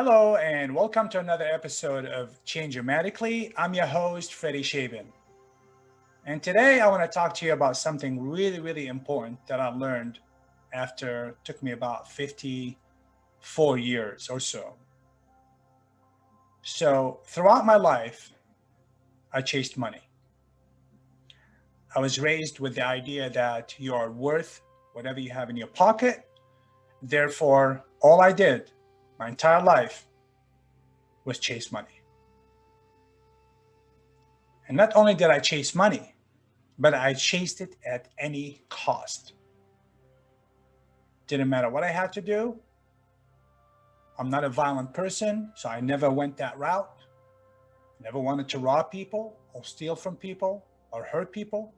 Hello, and welcome to another episode of Changomatically. I'm your host, Freddie Shaven. And today I want to talk to you about something really, really important that I learned after it took me about 54 years or so. So, throughout my life, I chased money. I was raised with the idea that you are worth whatever you have in your pocket. Therefore, all I did my entire life was chase money. And not only did I chase money, but I chased it at any cost. Didn't matter what I had to do. I'm not a violent person, so I never went that route. Never wanted to rob people or steal from people or hurt people.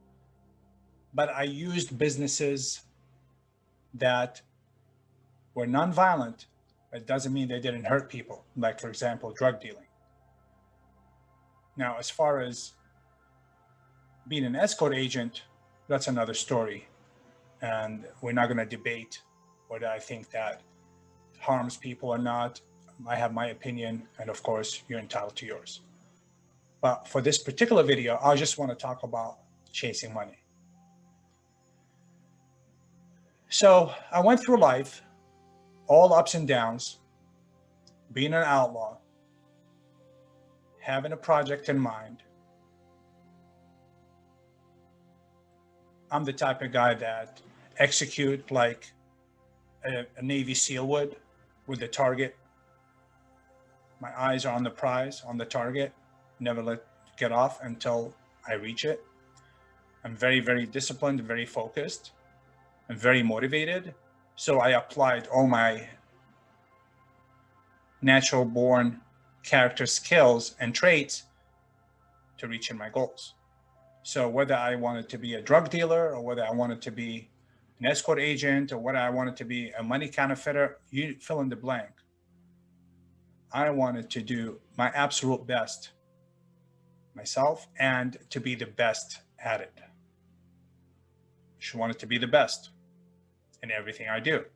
But I used businesses that were non-violent. It doesn't mean they didn't hurt people, like, for example, drug dealing. Now, as far as being an escort agent, that's another story. And we're not going to debate whether I think that harms people or not. I have my opinion, and of course, you're entitled to yours. But for this particular video, I just want to talk about chasing money. So I went through life, all ups and downs, being an outlaw, having a project in mind. I'm the type of guy that execute like a Navy SEAL would, with the target. My eyes are on the prize, on the target, never let get off until I reach it. I'm very, very disciplined, very focused, and very motivated. So I applied all my natural born character skills and traits to reaching my goals. So whether I wanted to be a drug dealer or whether I wanted to be an escort agent or whether I wanted to be a money counterfeiter, you fill in the blank. I wanted to do my absolute best myself and to be the best at it. She wanted to be the best in everything I do.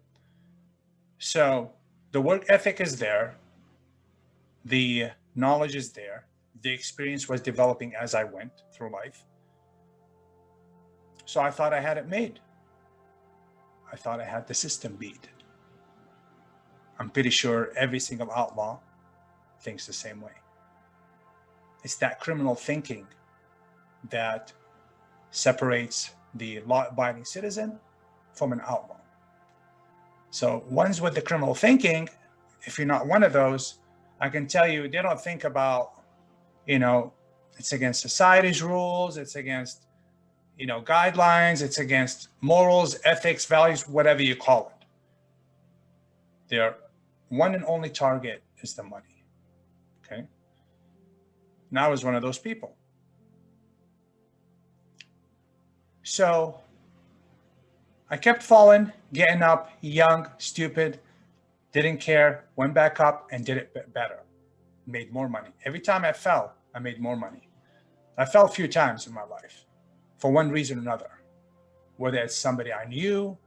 So the work ethic is there. The knowledge is there. The experience was developing as I went through life. So I thought I had it made. I thought I had the system beat. I'm pretty sure every single outlaw thinks the same way. It's that criminal thinking that separates the law-abiding citizen from an outlaw. So ones with the criminal thinking, if you're not one of those, I can tell you they don't think about, it's against society's rules, it's against, guidelines, it's against morals, ethics, values, whatever you call it. Their one and only target is the money. Okay. Now I was one of those people. So I kept falling, getting up, young, stupid, didn't care, went back up and did it better, made more money. Every time I fell, I made more money. I fell a few times in my life for one reason or another, whether it's somebody I knew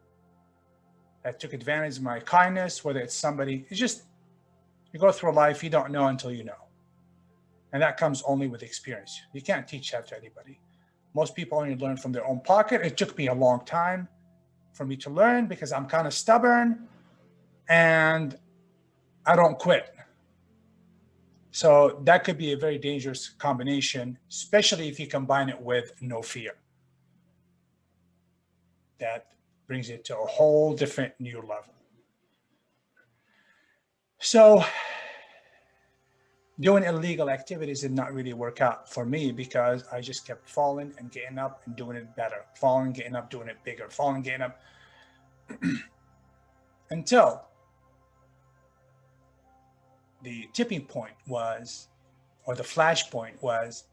that took advantage of my kindness, whether it's somebody, you go through life, you don't know until you know. And that comes only with experience. You can't teach that to anybody. Most people only learn from their own pocket. It took me a long time for me to learn because I'm kind of stubborn and I don't quit. So that could be a very dangerous combination, especially if you combine it with no fear. That brings it to a whole different new level. So doing illegal activities did not really work out for me because I just kept falling and getting up and doing it better, falling, getting up, doing it bigger, falling, getting up, until the tipping point was, or the flashpoint was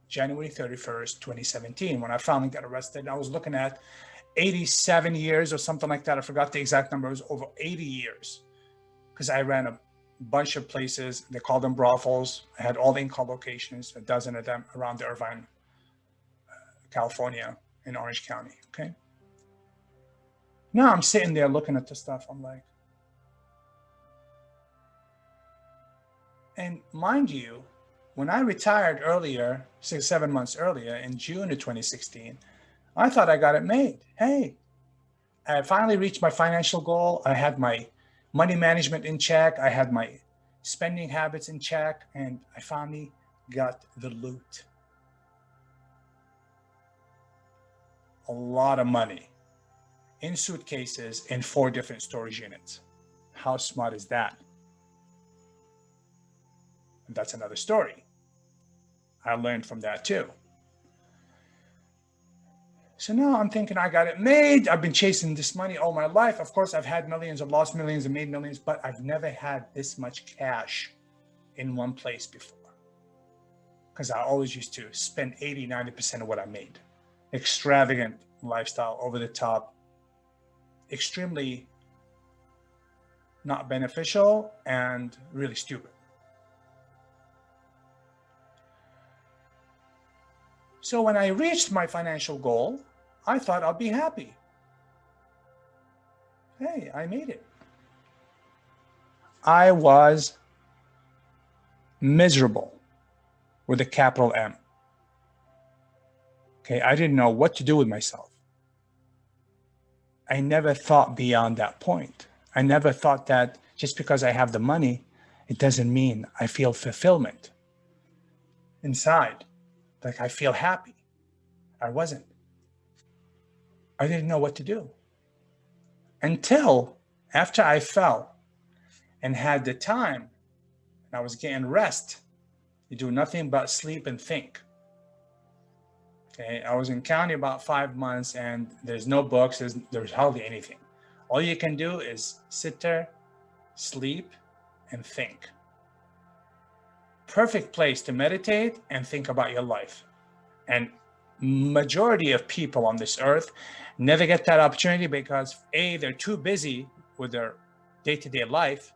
January 31st, 2017, when I finally got arrested. I was looking at 87 years or something like that. I forgot the exact number. It was over 80 years because I ran a bunch of places. They called them brothels. I had all the income locations, a dozen of them around the Irvine, California, in Orange County. Okay. Now I'm sitting there looking at the stuff. I'm like, And mind you, when I retired earlier, 6, 7 months earlier in June of 2016, I thought I got it made. Hey, I finally reached my financial goal. I had my money management in check. I had my spending habits in check, and I finally got the loot. A lot of money in suitcases in 4 different storage units. How smart is that? And that's another story. I learned from that too. So now I'm thinking I got it made. I've been chasing this money all my life. Of course, I've had millions, I've lost millions and made millions, but I've never had this much cash in one place before. Because I always used to spend 80, 90% of what I made. Extravagant lifestyle, over the top, extremely not beneficial, and really stupid. So when I reached my financial goal, I thought I'll be happy. Hey, I made it. I was miserable with a capital M. Okay, I didn't know what to do with myself. I never thought beyond that point. I never thought that just because I have the money, it doesn't mean I feel fulfillment inside. Like I feel happy. I wasn't. I didn't know what to do. Until after I fell and had the time and I was getting rest, you do nothing but sleep and think. Okay, I was in county about 5 months and there's no books, there's hardly anything. All you can do is sit there, sleep, and think. Perfect place to meditate and think about your life. And majority of people on this earth never get that opportunity because A, they're too busy with their day-to-day life.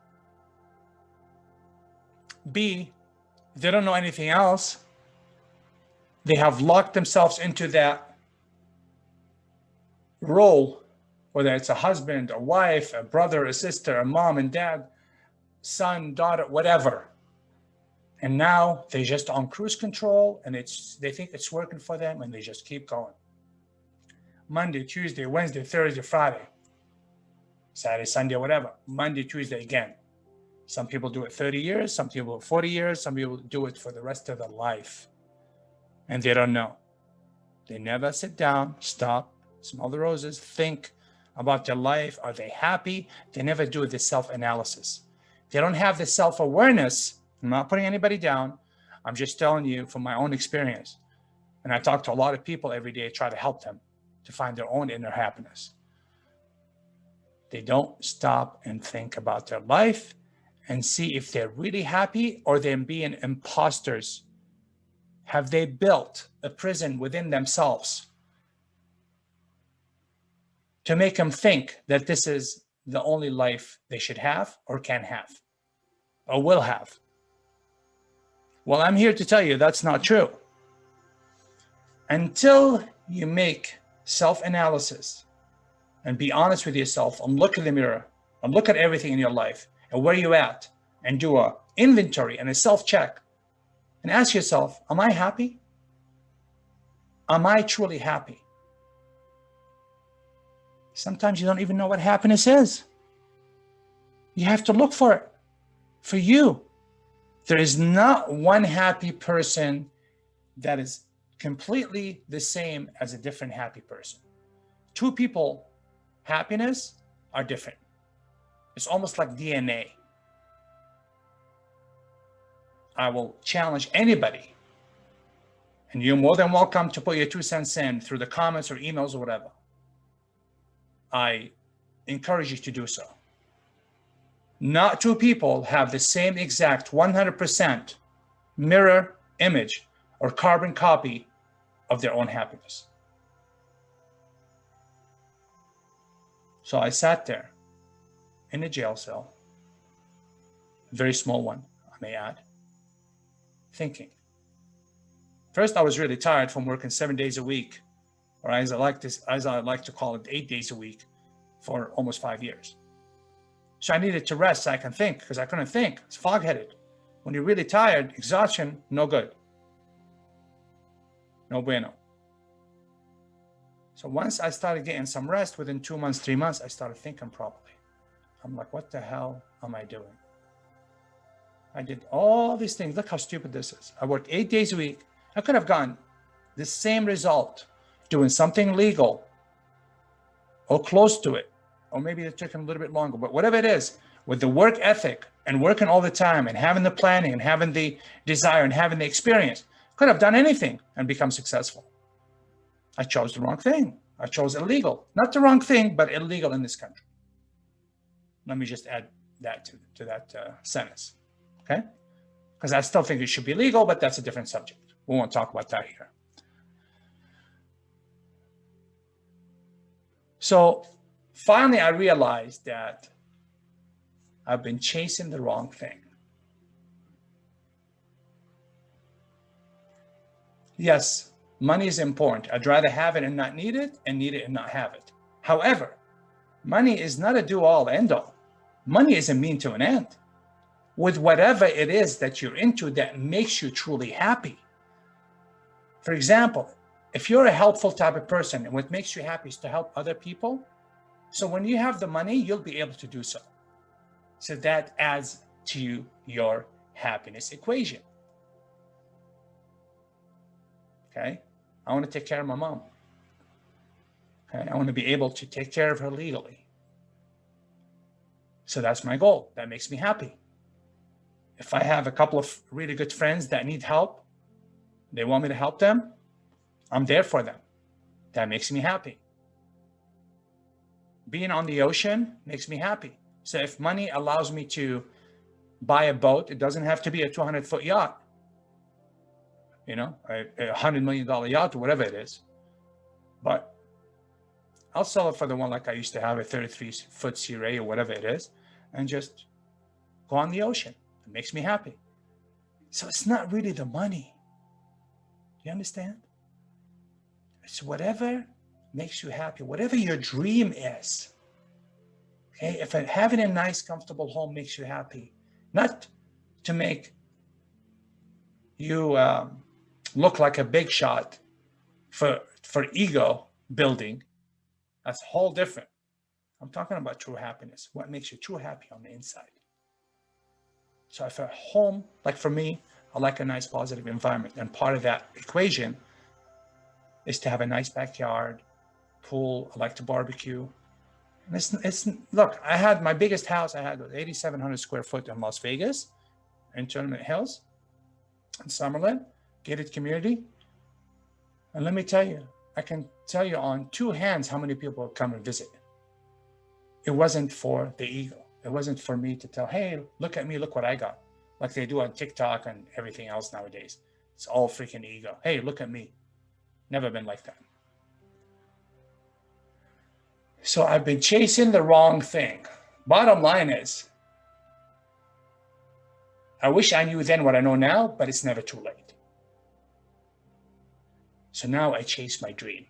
B, they don't know anything else. They have locked themselves into that role, whether it's a husband, a wife, a brother, a sister, a mom and dad, son, daughter, whatever. And now they're just on cruise control and they think it's working for them and they just keep going. Monday, Tuesday, Wednesday, Thursday, Friday, Saturday, Sunday, whatever. Monday, Tuesday again. Some people do it 30 years, some people 40 years, some people do it for the rest of their life. And they don't know. They never sit down, stop, smell the roses, think about their life. Are they happy? They never do the self-analysis. They don't have the self-awareness. I'm not putting anybody down. I'm just telling you from my own experience. And I talk to a lot of people every day, try to help them to find their own inner happiness. They don't stop and think about their life and see if they're really happy or they're being imposters. Have they built a prison within themselves to make them think that this is the only life they should have or can have or will have? Well, I'm here to tell you that's not true. Until you make self-analysis and be honest with yourself and look in the mirror and look at everything in your life and where you're at and do an inventory and a self-check and ask yourself, am I happy? Am I truly happy? Sometimes you don't even know what happiness is. You have to look for it for you. There is not one happy person that is completely the same as a different happy person. Two people, happiness are different. It's almost like DNA. I will challenge anybody, and you're more than welcome to put your 2 cents in through the comments or emails or whatever. I encourage you to do so. Not two people have the same exact 100% mirror image or carbon copy of their own happiness. So I sat there in a jail cell, a very small one, I may add, thinking. First, I was really tired from working 7 days a week, or as I like to call it, 8 days a week for almost 5 years. So I needed to rest so I can think, because I couldn't think. I was fog-headed. When you're really tired, exhaustion, no good. No bueno. So once I started getting some rest, within 2 months, 3 months, I started thinking properly. I'm like, what the hell am I doing? I did all these things. Look how stupid this is. I worked 8 days a week. I could have gotten the same result doing something legal or close to it, or maybe it took a little bit longer, but whatever it is, with the work ethic and working all the time and having the planning and having the desire and having the experience, could have done anything and become successful. I chose the wrong thing. I chose illegal. Not the wrong thing, but illegal in this country. Let me just add that to that sentence, okay? Because I still think it should be legal, but that's a different subject. We won't talk about that here. So finally, I realized that I've been chasing the wrong thing. Yes, money is important. I'd rather have it and not need it, and need it and not have it. However, money is not a do-all, end-all. Money is a mean to an end. With whatever it is that you're into that makes you truly happy. For example, if you're a helpful type of person and what makes you happy is to help other people, so when you have the money, you'll be able to do so. So that adds to your happiness equation. Okay? I want to take care of my mom. Okay? I want to be able to take care of her legally. So that's my goal. That makes me happy. If I have a couple of really good friends that need help, they want me to help them, I'm there for them. That makes me happy. Being on the ocean makes me happy. So if money allows me to buy a boat, it doesn't have to be a 200-foot yacht, you know, a $100 million yacht or whatever it is. But I'll sell it for the one like I used to have, a 33-foot Sea Ray or whatever it is, and just go on the ocean. It makes me happy. So it's not really the money. You understand? It's whatever makes you happy, whatever your dream is. Okay, if having a nice, comfortable home makes you happy, not to make you look like a big shot for ego building, that's whole different. I'm talking about true happiness. What makes you true happy on the inside? So if a home, like for me, I like a nice positive environment, and part of that equation is to have a nice backyard, pool. I like to barbecue. And it's look, I had my biggest house, I had 8,700 square foot in Las Vegas, in Tournament Hills, in Summerlin, gated community. And let me tell you, I can tell you on 2 hands how many people come and visit. It wasn't for the ego. It wasn't for me to tell, hey, look at me, look what I got. Like they do on TikTok and everything else nowadays. It's all freaking ego. Hey, look at me. Never been like that. So I've been chasing the wrong thing. Bottom line is, I wish I knew then what I know now, but it's never too late. So now I chase my dream,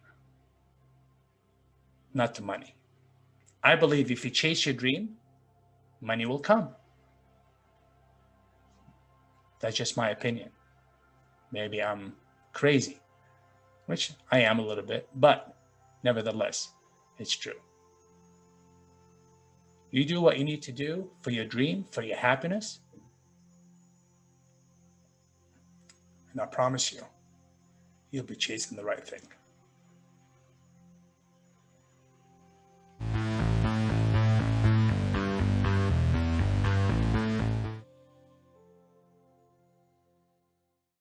not the money. I believe if you chase your dream, money will come. That's just my opinion. Maybe I'm crazy, which I am a little bit, but nevertheless, it's true. You do what you need to do for your dream, for your happiness, and I promise you, you'll be chasing the right thing.